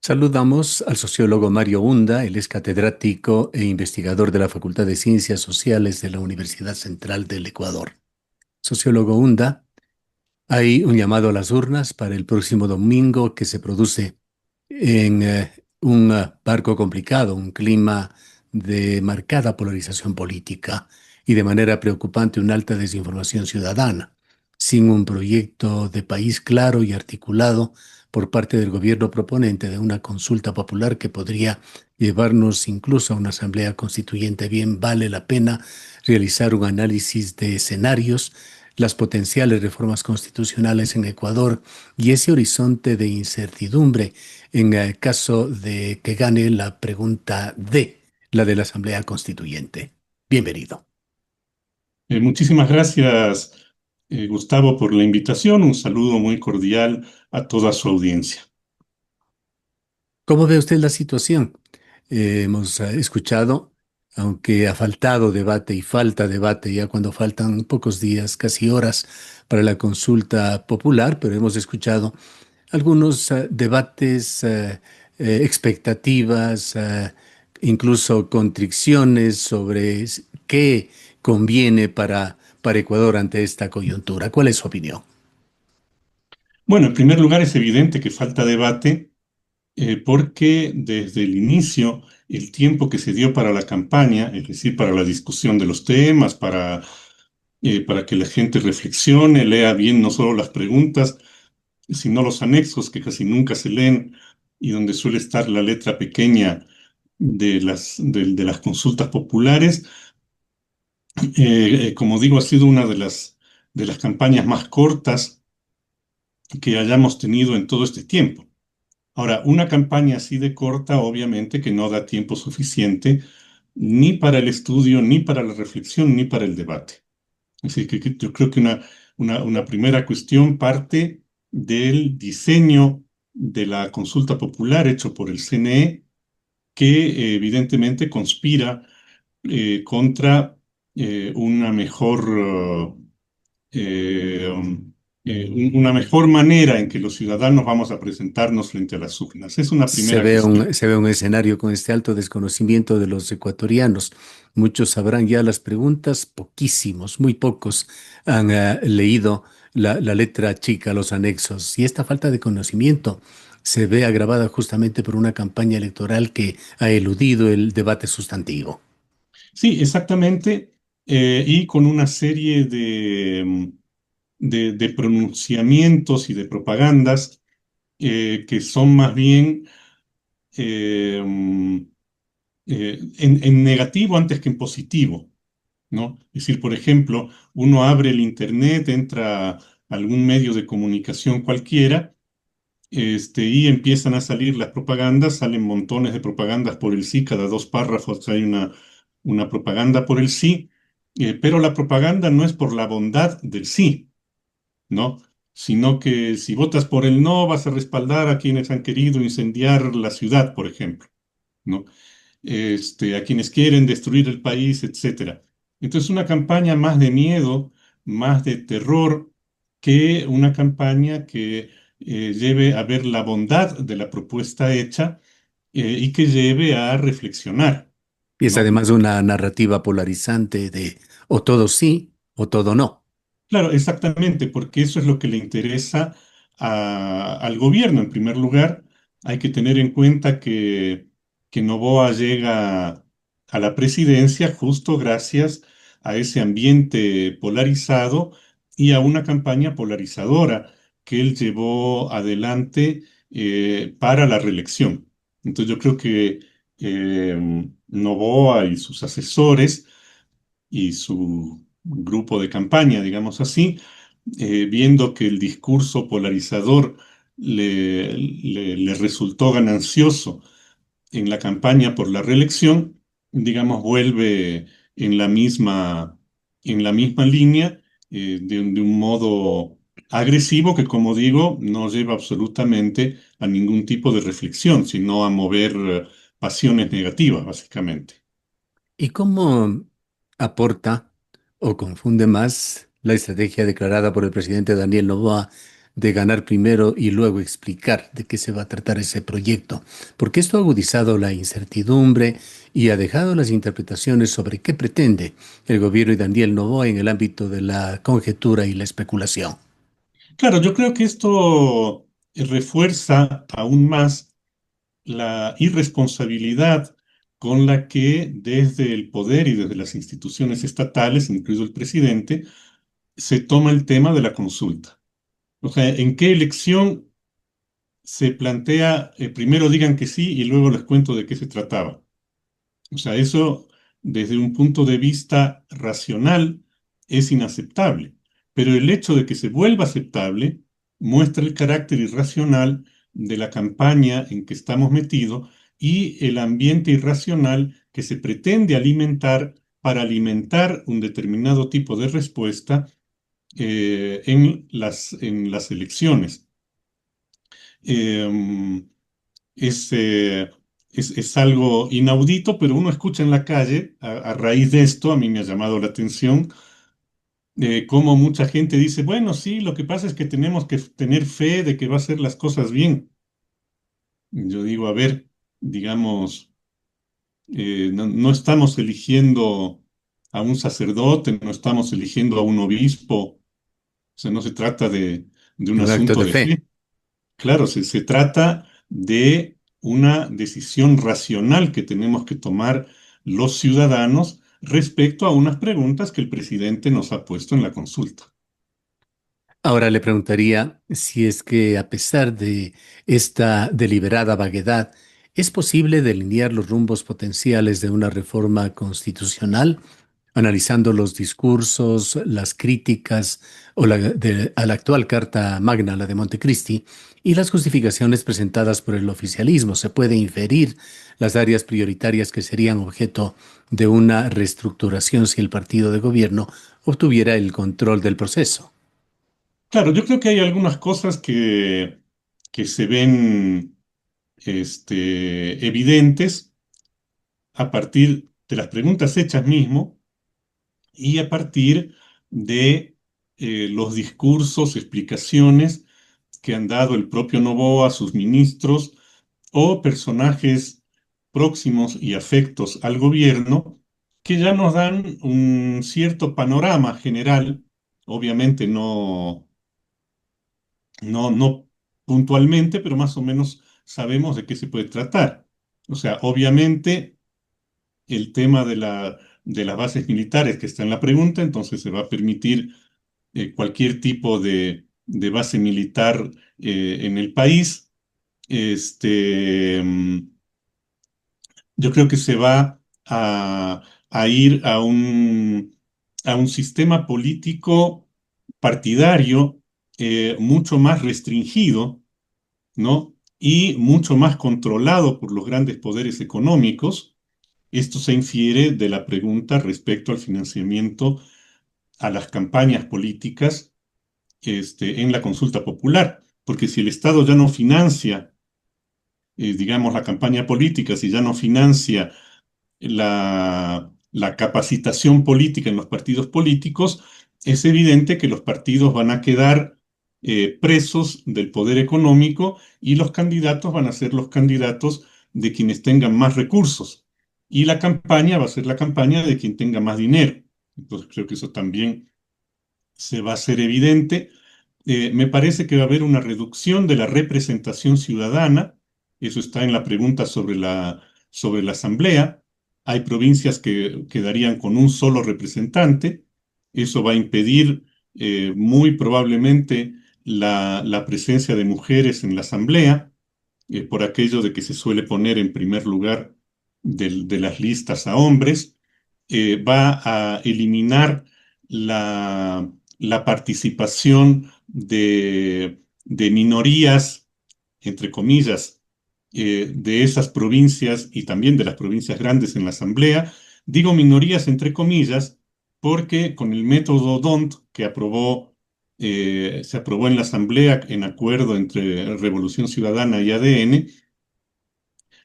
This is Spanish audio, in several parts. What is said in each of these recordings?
Saludamos al sociólogo Mario Hunda. Él es catedrático e investigador de la Facultad de Ciencias Sociales de la Universidad Central del Ecuador. Sociólogo Hunda, hay un llamado a las urnas para el próximo domingo que se produce en un marco complicado, un clima de marcada polarización política y de manera preocupante una alta desinformación ciudadana, sin un proyecto de país claro y articulado por parte del gobierno proponente de una consulta popular que podría llevarnos incluso a una asamblea constituyente. Bien, vale la pena realizar un análisis de escenarios, las potenciales reformas constitucionales en Ecuador y ese horizonte de incertidumbre en el caso de que gane la pregunta D, la de la Asamblea Constituyente. Bienvenido. Muchísimas gracias, Gustavo, por la invitación. Un saludo muy cordial a toda su audiencia. ¿Cómo ve usted la situación? Hemos escuchado, aunque ha faltado debate y falta debate ya cuando faltan pocos días, casi horas para la consulta popular, pero hemos escuchado algunos debates, expectativas, incluso contriciones sobre qué conviene para Ecuador ante esta coyuntura. ¿Cuál es su opinión? Bueno, en primer lugar, es evidente que falta debate porque desde el inicio el tiempo que se dio para la campaña, es decir, para la discusión de los temas, para que la gente reflexione, lea bien no solo las preguntas, sino los anexos que casi nunca se leen y donde suele estar la letra pequeña de las consultas populares. Como digo, ha sido una de las campañas más cortas que hayamos tenido en todo este tiempo. Ahora, una campaña así de corta, obviamente que no da tiempo suficiente ni para el estudio, ni para la reflexión, ni para el debate. Así que yo creo que una primera cuestión parte del diseño de la consulta popular hecho por el CNE, que evidentemente conspira contra una una mejor manera en que los ciudadanos vamos a presentarnos frente a las urnas. Es una primera cuestión. Se ve un escenario con este alto desconocimiento de los ecuatorianos. Muchos sabrán ya las preguntas, poquísimos, muy pocos han leído la letra chica, los anexos. Y esta falta de conocimiento se ve agravada justamente por una campaña electoral que ha eludido el debate sustantivo. Sí, exactamente. Y con una serie de pronunciamientos y de propagandas que son más bien eh, mm, en negativo antes que en positivo, ¿no? Es decir, por ejemplo, uno abre el internet, entra a algún medio de comunicación cualquiera, y empiezan a salir las propagandas, salen montones de propagandas por el sí, cada dos párrafos hay una propaganda por el sí, pero la propaganda no es por la bondad del sí, ¿no? Sino que si votas por el no, vas a respaldar a quienes han querido incendiar la ciudad, por ejemplo, ¿no? A quienes quieren destruir el país, etcétera. Entonces, una campaña más de miedo, más de terror, que una campaña que lleve a ver la bondad de la propuesta hecha y que lleve a reflexionar, Y es ¿no? además una narrativa polarizante de o todo sí o todo no. Claro, exactamente, porque eso es lo que le interesa al gobierno. En primer lugar, hay que tener en cuenta que Noboa llega a la presidencia justo gracias a ese ambiente polarizado y a una campaña polarizadora que él llevó adelante para la reelección. Entonces yo creo que Noboa y sus asesores y su grupo de campaña, digamos así, viendo que el discurso polarizador le resultó ganancioso en la campaña por la reelección, digamos, vuelve en en la misma línea, de un modo agresivo que, como digo, no lleva absolutamente a ningún tipo de reflexión, sino a mover pasiones negativas, básicamente. ¿Y cómo aporta o confunde más la estrategia declarada por el presidente Daniel Noboa de ganar primero y luego explicar de qué se va a tratar ese proyecto, porque esto ha agudizado la incertidumbre y ha dejado las interpretaciones sobre qué pretende el gobierno de Daniel Noboa en el ámbito de la conjetura y la especulación. Claro, yo creo que esto refuerza aún más la irresponsabilidad con la que desde el poder y desde las instituciones estatales, incluido el presidente, se toma el tema de la consulta. O sea, ¿en qué elección se plantea, primero digan que sí y luego les cuento de qué se trataba? O sea, eso desde un punto de vista racional es inaceptable, pero el hecho de que se vuelva aceptable muestra el carácter irracional de la campaña en que estamos metidos y el ambiente irracional que se pretende alimentar para alimentar un determinado tipo de respuesta en las elecciones. Em, es, eh, es algo inaudito, pero uno escucha en la calle, a raíz de esto, a mí me ha llamado la atención, cómo mucha gente dice, bueno, sí, lo que pasa es que tenemos que tener fe de que va a hacer las cosas bien. Yo digo, a ver, digamos, no estamos eligiendo a un sacerdote, no estamos eligiendo a un obispo, o sea, no se trata de un Un acto asunto de de fe. fe. Claro, se trata de una decisión racional que tenemos que tomar los ciudadanos respecto a unas preguntas que el presidente nos ha puesto en la consulta. Ahora le preguntaría si es que a pesar de esta deliberada vaguedad, ¿es posible delinear los rumbos potenciales de una reforma constitucional, analizando los discursos, las críticas a la actual Carta Magna, la de Montecristi, y las justificaciones presentadas por el oficialismo? ¿Se puede inferir las áreas prioritarias que serían objeto de una reestructuración si el partido de gobierno obtuviera el control del proceso? Claro, yo creo que hay algunas cosas que se ven evidentes a partir de las preguntas hechas mismo y a partir de los discursos, explicaciones que han dado el propio Noboa, sus ministros o personajes próximos y afectos al gobierno que ya nos dan un cierto panorama general, obviamente no puntualmente, pero más o menos sabemos de qué se puede tratar. O sea, obviamente el tema de las bases militares que está en la pregunta, entonces se va a permitir cualquier tipo de base militar en el país. Este, mm, yo creo que se va a ir a un sistema político partidario mucho más restringido, ¿no? Y mucho más controlado por los grandes poderes económicos. Esto se infiere de la pregunta respecto al financiamiento a las campañas políticas en la consulta popular, porque si el Estado ya no financia, digamos, la campaña política, si ya no financia la capacitación política en los partidos políticos, es evidente que los partidos van a quedar presos del poder económico y los candidatos van a ser los candidatos de quienes tengan más recursos. Y la campaña va a ser la campaña de quien tenga más dinero. Entonces creo que eso también se va a hacer evidente. Me parece que va a haber una reducción de la representación ciudadana. Eso está en la pregunta sobre la asamblea. Hay provincias que quedarían con un solo representante. Eso va a impedir muy probablemente la presencia de mujeres en la asamblea, por aquello de que se suele poner en primer lugar de las listas a hombres. Va a eliminar la participación de minorías, entre comillas, de esas provincias y también de las provincias grandes en la Asamblea. Digo minorías, entre comillas, porque con el método DONT que se aprobó en la Asamblea en acuerdo entre Revolución Ciudadana y ADN,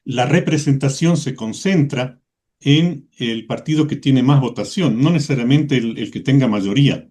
la representación se concentra en el partido que tiene más votación, no necesariamente el que tenga mayoría,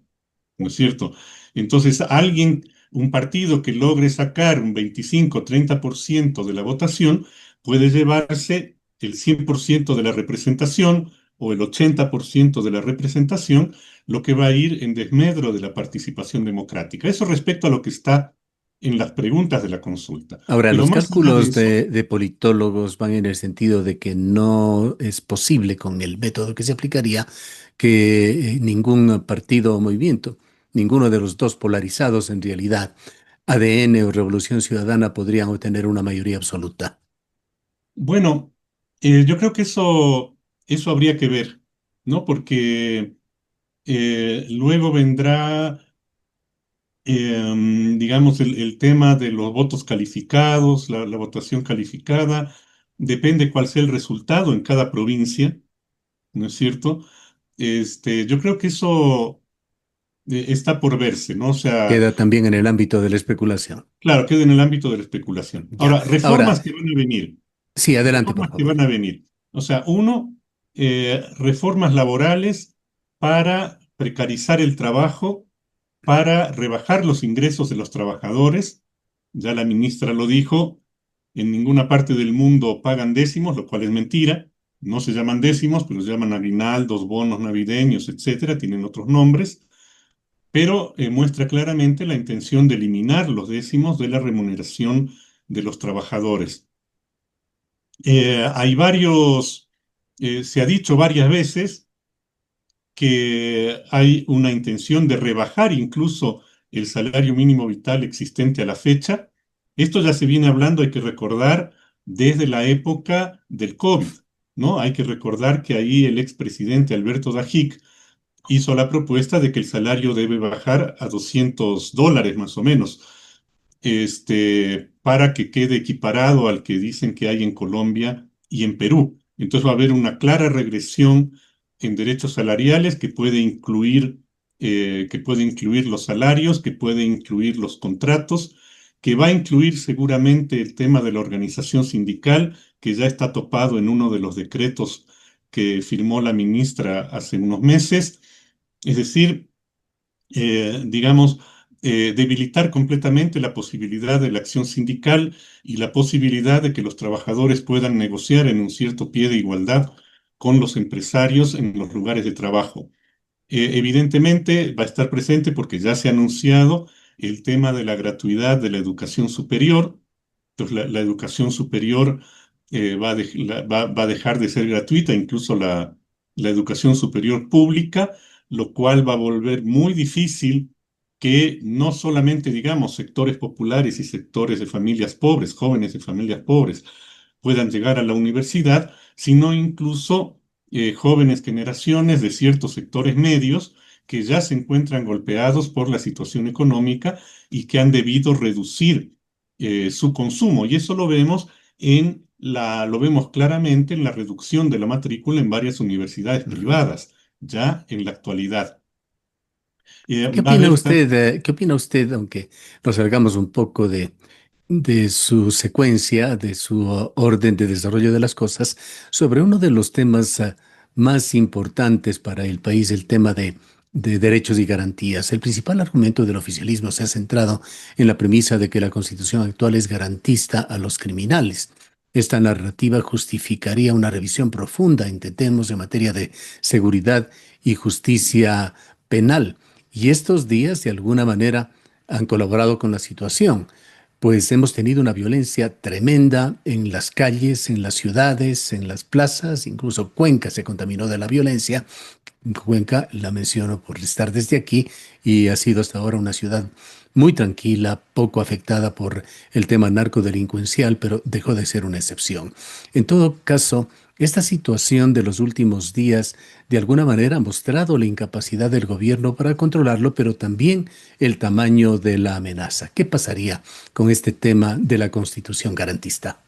¿no es cierto? Entonces, alguien un partido que logre sacar un 25-30% de la votación puede llevarse el 100% de la representación o el 80% de la representación, lo que va a ir en desmedro de la participación democrática. Eso respecto a lo que está en las preguntas de la consulta. Ahora, Pero los más allá de cálculos eso, de politólogos van en el sentido de que no es posible con el método que se aplicaría que ningún partido o movimiento, ninguno de los dos polarizados en realidad, ADN o Revolución Ciudadana, podrían obtener una mayoría absoluta. bueno, yo creo que eso habría que ver, ¿no? Porque luego vendrá, digamos, el tema de los votos calificados, la votación calificada, depende cuál sea el resultado en cada provincia, ¿no es cierto? Yo creo que eso está por verse, ¿no? O sea, Queda también en el ámbito de la especulación. claro, queda en el ámbito de la especulación. Ya. Ahora, Ahora, reformas que van a venir. sí, adelante, por Reformas que favor. van a venir. O sea, uno, reformas laborales para precarizar el trabajo, para rebajar los ingresos de los trabajadores. Ya la ministra lo dijo, en ninguna parte del mundo pagan décimos, lo cual es mentira. No se llaman décimos, pero se llaman aguinaldos, bonos navideños, etcétera, tienen otros nombres, pero muestra claramente la intención de eliminar los décimos de la remuneración de los trabajadores. Hay varios, se ha dicho varias veces que hay una intención de rebajar incluso el salario mínimo vital existente a la fecha. Esto ya se viene hablando, hay que recordar, desde la época del COVID, ¿no? Hay que recordar que ahí el expresidente Alberto Dajic hizo la propuesta de que el salario debe bajar a $200 más o menos, para que quede equiparado al que dicen que hay en Colombia y en Perú. Entonces va a haber una clara regresión en derechos salariales que puede incluir los salarios, que puede incluir los contratos, que va a incluir seguramente el tema de la organización sindical, que ya está topado en uno de los decretos que firmó la ministra hace unos meses. Es decir, digamos, debilitar completamente la posibilidad de la acción sindical y la posibilidad de que los trabajadores puedan negociar en un cierto pie de igualdad con los empresarios en los lugares de trabajo. Evidentemente va a estar presente porque ya se ha anunciado el tema de la gratuidad de la educación superior. Entonces, la educación superior va a dejar de ser gratuita, incluso la educación superior pública, lo cual va a volver muy difícil que no solamente, digamos, sectores populares y sectores de familias pobres, jóvenes de familias pobres, puedan llegar a la universidad, sino incluso jóvenes generaciones de ciertos sectores medios que ya se encuentran golpeados por la situación económica y que han debido reducir su consumo. Y eso lo vemos claramente en la reducción de la matrícula en varias universidades Ujú. privadas, ya en la actualidad. ¿Qué Va a opina haber usted, qué opina usted, aunque nos salgamos un poco de su secuencia, de su orden de desarrollo de las cosas, sobre uno de los temas más importantes para el país, el tema de derechos y garantías? El principal argumento del oficialismo se ha centrado en la premisa de que la Constitución actual es garantista a los criminales. Esta narrativa justificaría una revisión profunda, entendemos, en materia de seguridad y justicia penal. Y estos días, de alguna manera, han colaborado con la situación, pues hemos tenido una violencia tremenda en las calles, en las ciudades, en las plazas, incluso Cuenca se contaminó de la violencia. Cuenca la menciono por estar desde aquí y ha sido hasta ahora una ciudad muy tranquila, poco afectada por el tema narcodelincuencial, pero dejó de ser una excepción. En todo caso, esta situación de los últimos días de alguna manera ha mostrado la incapacidad del gobierno para controlarlo, pero también el tamaño de la amenaza. ¿Qué pasaría con este tema de la Constitución garantista?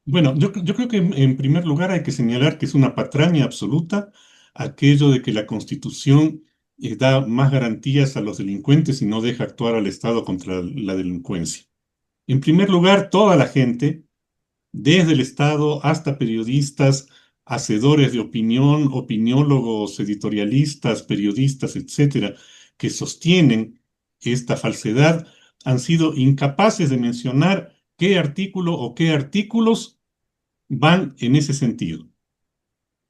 Bueno, yo creo que en primer lugar hay que señalar que es una patraña absoluta aquello de que la Constitución da más garantías a los delincuentes y no deja actuar al Estado contra la delincuencia. En primer lugar, toda la gente, desde el Estado hasta periodistas, hacedores de opinión, opiniólogos, editorialistas, periodistas, etcétera, que sostienen esta falsedad, han sido incapaces de mencionar qué artículo o qué artículos van en ese sentido.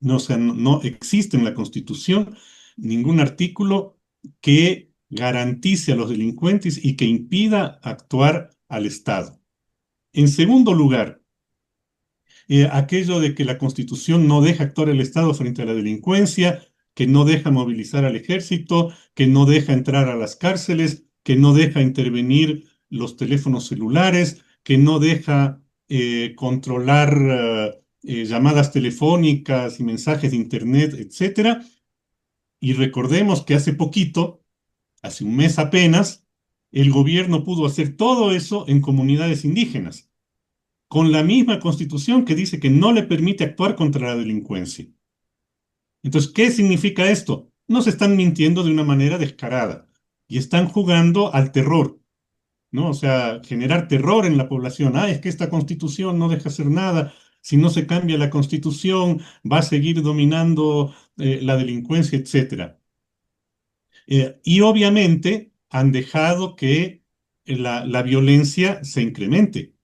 No, o sea, no existe en la Constitución ningún artículo que garantice a los delincuentes y que impida actuar al Estado. En segundo lugar, aquello de que la Constitución no deja actuar el Estado frente a la delincuencia, que no deja movilizar al ejército, que no deja entrar a las cárceles, que no deja intervenir los teléfonos celulares, que no deja controlar llamadas telefónicas y mensajes de Internet, etcétera. Y recordemos que hace poquito, hace un mes apenas, el gobierno pudo hacer todo eso en comunidades indígenas con la misma constitución que dice que no le permite actuar contra la delincuencia. Entonces, ¿qué significa esto? Nos están mintiendo de una manera descarada y están jugando al terror, ¿no? O sea, generar terror en la población. Ah, es que esta constitución no deja hacer nada. Si no se cambia la constitución, va a seguir dominando la delincuencia, etcétera. Y obviamente han dejado que la violencia se incremente.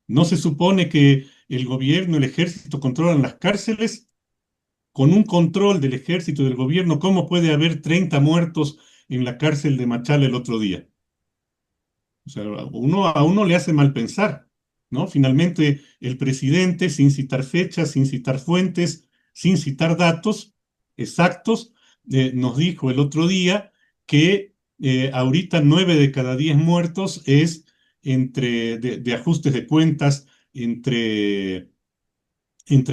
¿No se supone que el gobierno, el ejército controlan las cárceles? Con un control del ejército y del gobierno, ¿cómo puede haber 30 muertos en la cárcel de Machala el otro día? O sea, a uno le hace mal pensar, ¿no? Finalmente, el presidente, sin citar fechas, sin citar fuentes, sin citar datos exactos, nos dijo el otro día que ahorita 9 de cada 10 muertos es de ajustes de cuentas entre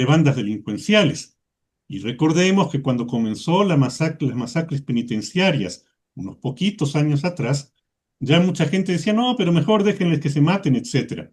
bandas delincuenciales. Y recordemos que cuando comenzó las masacres penitenciarias, unos poquitos años atrás, ya mucha gente decía, no, pero mejor déjenles que se maten, etcétera.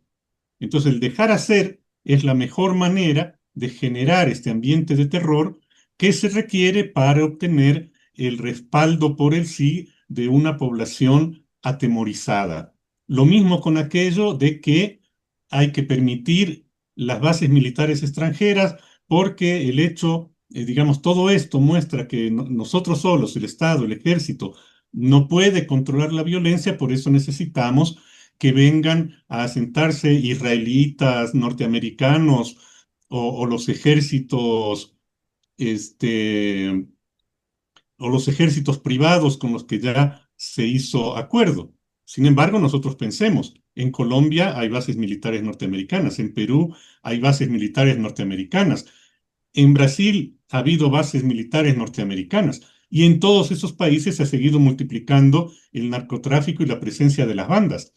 Entonces, el dejar hacer es la mejor manera de generar este ambiente de terror que se requiere para obtener el respaldo por el sí de una población atemorizada. Lo mismo con aquello de que hay que permitir las bases militares extranjeras porque el hecho, digamos, todo esto muestra que nosotros solos, el Estado, el ejército, no puede controlar la violencia, por eso necesitamos que vengan a asentarse israelitas, norteamericanos o los ejércitos, este, o los ejércitos privados con los que ya se hizo acuerdo. Sin embargo, nosotros pensemos, en Colombia hay bases militares norteamericanas, en Perú hay bases militares norteamericanas, en Brasil ha habido bases militares norteamericanas y en todos esos países se ha seguido multiplicando el narcotráfico y la presencia de las bandas.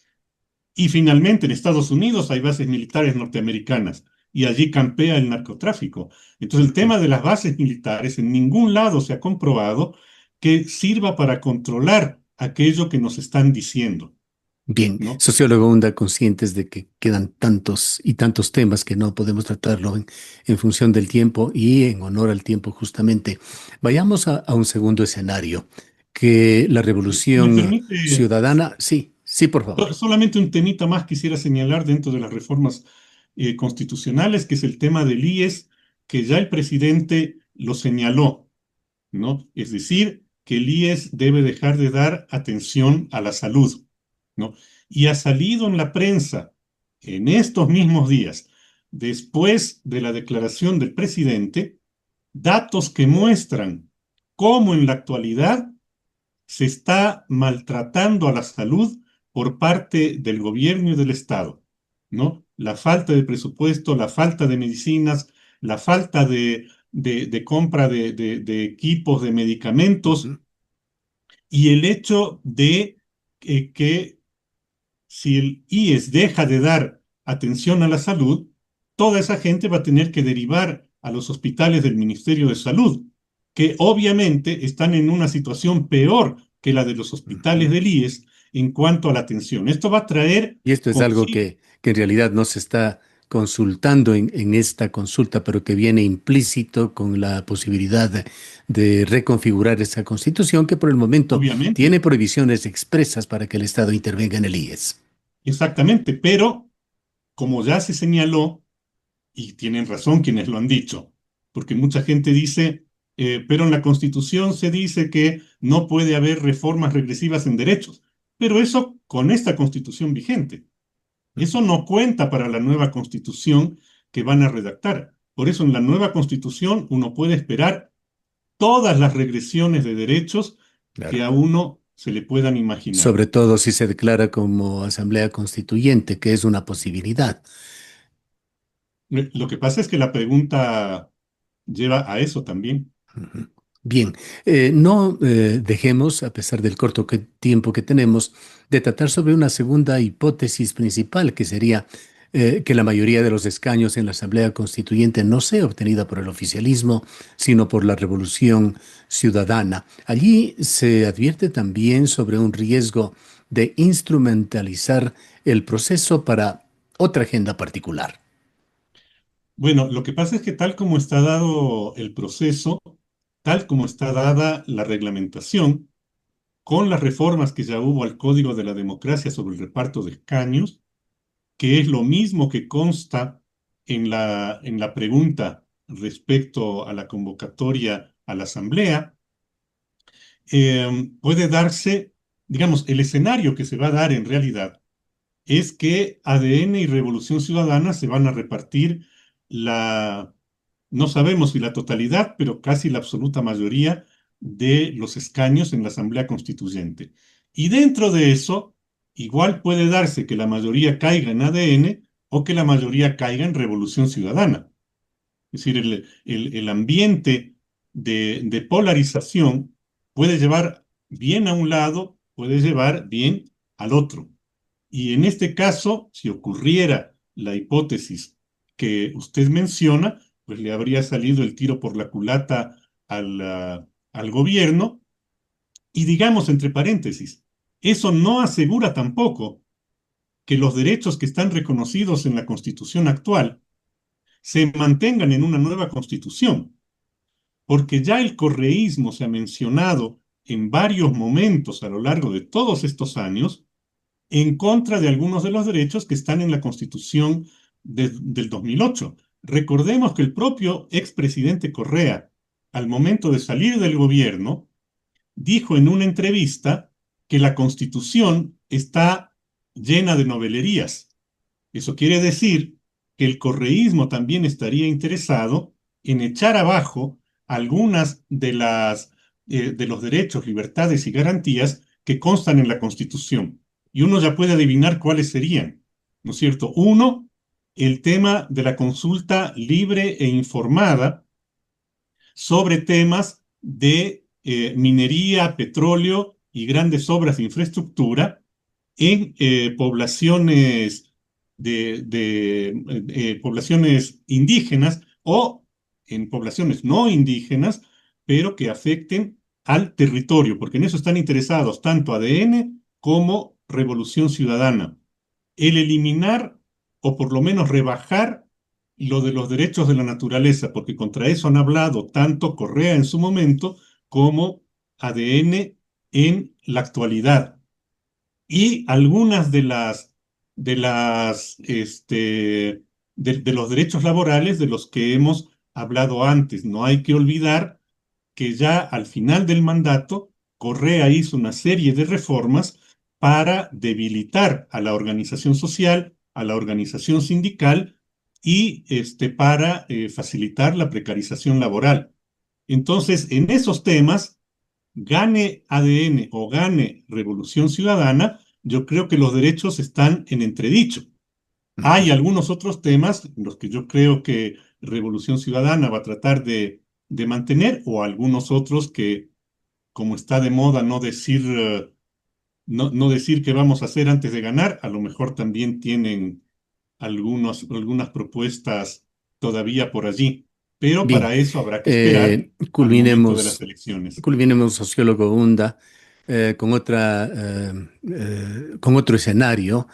Y finalmente en Estados Unidos hay bases militares norteamericanas y allí campea el narcotráfico. Entonces el tema de las bases militares en ningún lado se ha comprobado que sirva para controlar aquello que nos están diciendo, Bien, ¿no? sociólogo Hunda, conscientes de que quedan tantos y tantos temas que no podemos tratarlo en función del tiempo y en honor al tiempo justamente. Vayamos a un segundo escenario, que la Si me revolución permite, ciudadana, sí, sí, por favor. solamente un temita más quisiera señalar dentro de las reformas constitucionales, que es el tema del IES, que ya el presidente lo señaló, ¿no? Es decir, que el IES debe dejar de dar atención a la salud, ¿no? Y ha salido en la prensa en estos mismos días, después de la declaración del presidente, datos que muestran cómo en la actualidad se está maltratando a la salud por parte del gobierno y del Estado, ¿no? La falta de presupuesto, la falta de medicinas, la falta de compra de equipos, de medicamentos, Ujú. y el hecho de que si el IES deja de dar atención a la salud, toda esa gente va a tener que derivar a los hospitales del Ministerio de Salud, que obviamente están en una situación peor que la de los hospitales Ujú. del IES en cuanto a la atención. Esto va a traer Y esto es algo consigo, que en realidad no se está consultando en esta consulta, pero que viene implícito con la posibilidad de reconfigurar esa constitución que por el momento obviamente, tiene prohibiciones expresas para que el Estado intervenga en el IES. exactamente, pero como ya se señaló, y tienen razón quienes lo han dicho, porque mucha gente dice, pero en la Constitución se dice que no puede haber reformas regresivas en derechos. pero eso con esta constitución vigente. Eso no cuenta para la nueva constitución que van a redactar. Por eso en la nueva constitución uno puede esperar todas las regresiones de derechos que Claro. a uno se le puedan imaginar. Sobre todo si se declara como asamblea constituyente, que es una posibilidad. Lo que pasa es que la pregunta lleva a eso también. Ujú. Bien, no dejemos, a pesar del corto tiempo que tenemos, de tratar sobre una segunda hipótesis principal, que sería que la mayoría de los escaños en la Asamblea Constituyente no sea obtenida por el oficialismo, sino por la revolución ciudadana. Allí se advierte también sobre un riesgo de instrumentalizar el proceso para otra agenda particular. Bueno, lo que pasa es que tal como está dado el proceso, tal como está dada la reglamentación, con las reformas que ya hubo al Código de la Democracia sobre el reparto de escaños, que es lo mismo que consta en la pregunta respecto a la convocatoria a la Asamblea, puede darse, digamos, el escenario que se va a dar en realidad es que ADN y Revolución Ciudadana se van a repartir la, no sabemos si la totalidad, pero casi la absoluta mayoría de los escaños en la Asamblea Constituyente. Y dentro de eso, igual puede darse que la mayoría caiga en ADN o que la mayoría caiga en Revolución Ciudadana. Es decir, el ambiente de polarización puede llevar bien a un lado, puede llevar bien al otro. Y en este caso, si ocurriera la hipótesis que usted menciona, pues le habría salido el tiro por la culata al gobierno. Y digamos entre paréntesis, eso no asegura tampoco que los derechos que están reconocidos en la Constitución actual se mantengan en una nueva Constitución, porque ya el correísmo se ha mencionado en varios momentos a lo largo de todos estos años en contra de algunos de los derechos que están en la Constitución del 2008. Recordemos que el propio expresidente Correa, al momento de salir del gobierno, dijo en una entrevista que la Constitución está llena de novelerías. Eso quiere decir que el correísmo también estaría interesado en echar abajo algunas de los derechos, libertades y garantías que constan en la Constitución. Y uno ya puede adivinar cuáles serían, ¿no es cierto? Uno, el tema de la consulta libre e informada sobre temas de minería, petróleo y grandes obras de infraestructura en poblaciones indígenas o en poblaciones no indígenas, pero que afecten al territorio, porque en eso están interesados tanto ADN como Revolución Ciudadana. El eliminar o por lo menos rebajar lo de los derechos de la naturaleza, porque contra eso han hablado tanto Correa en su momento como ADN en la actualidad. Y algunas de los derechos laborales de los que hemos hablado antes. No hay que olvidar que ya al final del mandato, Correa hizo una serie de reformas para debilitar a la organización social, a la organización sindical y para facilitar la precarización laboral. Entonces, en esos temas, gane ADN o gane Revolución Ciudadana, yo creo que los derechos están en entredicho. Hay Ujú. algunos otros temas en los que yo creo que Revolución Ciudadana va a tratar de mantener o algunos otros que, como está de moda no decir, no decir qué vamos a hacer antes de ganar, a lo mejor también tienen algunas propuestas todavía por allí. Pero Bien, para eso habrá que esperar al momento de las elecciones. culminemos, sociólogo Hunda, con otro escenario.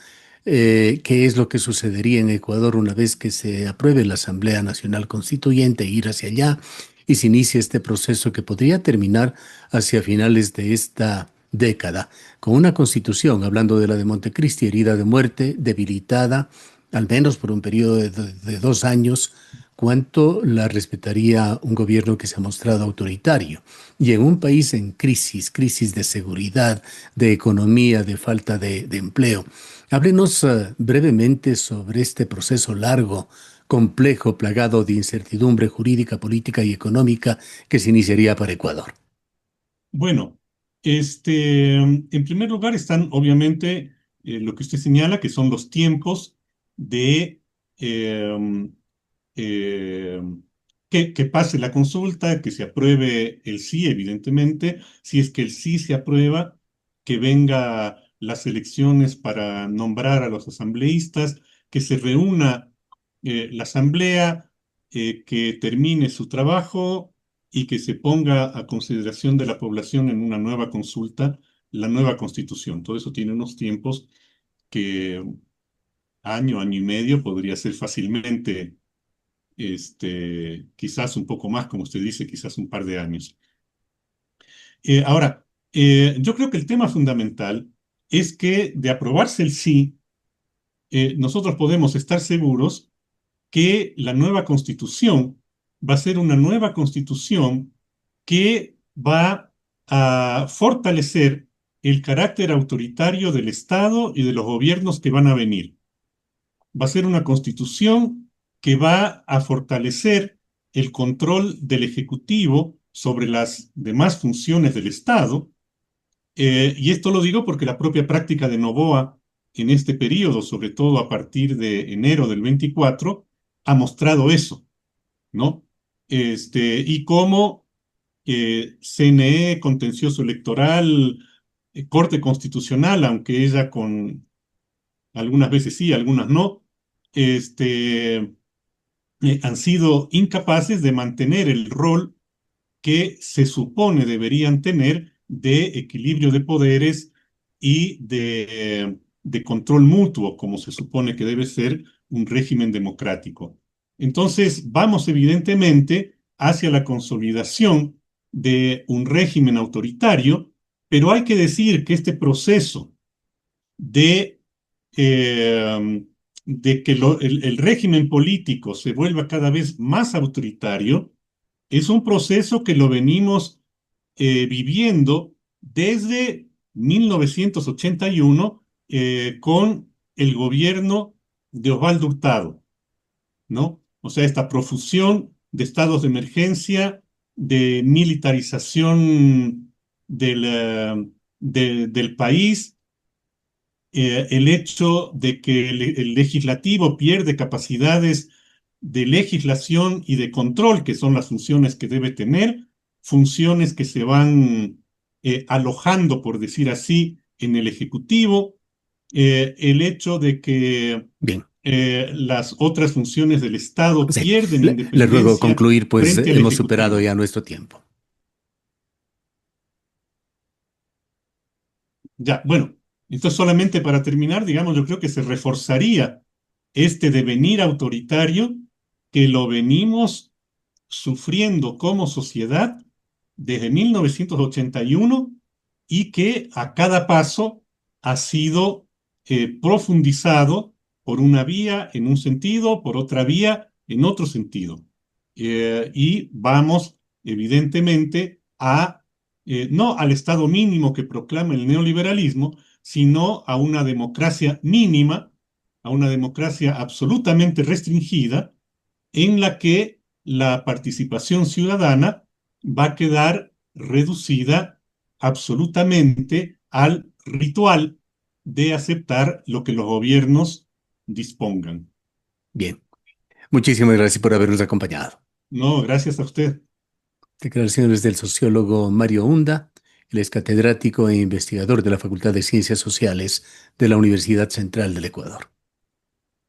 ¿Qué es lo que sucedería en Ecuador una vez que se apruebe la Asamblea Nacional Constituyente, ir hacia allá y se inicie este proceso que podría terminar hacia finales de esta década, con una constitución, hablando de la de Montecristi, herida de muerte, debilitada, al menos por un periodo de 2 años, ¿cuánto la respetaría un gobierno que se ha mostrado autoritario? Y en un país en crisis, crisis de seguridad, de economía, de falta de empleo. Háblenos brevemente sobre este proceso largo, complejo, plagado de incertidumbre jurídica, política y económica que se iniciaría para Ecuador. Bueno, en primer lugar están obviamente lo que usted señala, que son los tiempos de eh, eh, que pase la consulta, que se apruebe el sí, evidentemente. Si es que el sí se aprueba, que venga las elecciones para nombrar a los asambleístas, que se reúna la asamblea, que termine su trabajo y que se ponga a consideración de la población en una nueva consulta, la nueva constitución. Todo eso tiene unos tiempos que año, año y medio podría ser fácilmente, quizás un poco más, como usted dice, quizás un par de años. Ahora, yo creo que el tema fundamental es que de aprobarse el sí, nosotros podemos estar seguros que la nueva constitución va a ser una nueva constitución que va a fortalecer el carácter autoritario del Estado y de los gobiernos que van a venir. Va a ser una constitución que va a fortalecer el control del Ejecutivo sobre las demás funciones del Estado. Y esto lo digo porque la propia práctica de Noboa en este periodo, sobre todo a partir de enero del 24, ha mostrado eso, ¿no? Y cómo CNE, contencioso electoral, Corte Constitucional, aunque ella con algunas veces sí, algunas no, han sido incapaces de mantener el rol que se supone deberían tener de equilibrio de poderes y de control mutuo, como se supone que debe ser un régimen democrático. Entonces, vamos evidentemente hacia la consolidación de un régimen autoritario, pero hay que decir que este proceso de, de que el régimen político se vuelva cada vez más autoritario, es un proceso que lo venimos viviendo desde 1981 con el gobierno de Osvaldo Hurtado, ¿no? O sea, esta profusión de estados de emergencia, de militarización del país, el hecho de que el legislativo pierde capacidades de legislación y de control, que son las funciones que debe tener, funciones que se van alojando, por decir así, en el Ejecutivo, el hecho de que Bien, las otras funciones del Estado sí, pierden le ruego independencia concluir, pues frente al hemos superado Ejecutivo. ya nuestro tiempo. Ya, bueno, esto solamente para terminar, digamos, yo creo que se reforzaría este devenir autoritario que lo venimos sufriendo como sociedad desde 1981 y que a cada paso ha sido profundizado por una vía en un sentido, por otra vía en otro sentido. Y vamos, evidentemente, no al estado mínimo que proclama el neoliberalismo, sino a una democracia mínima, a una democracia absolutamente restringida, en la que la participación ciudadana va a quedar reducida absolutamente al ritual de aceptar lo que los gobiernos dispongan. Bien, muchísimas gracias por habernos acompañado. No, gracias a usted. Declaraciones del sociólogo Mario Hunda. Él es catedrático e investigador de la Facultad de Ciencias Sociales de la Universidad Central del Ecuador.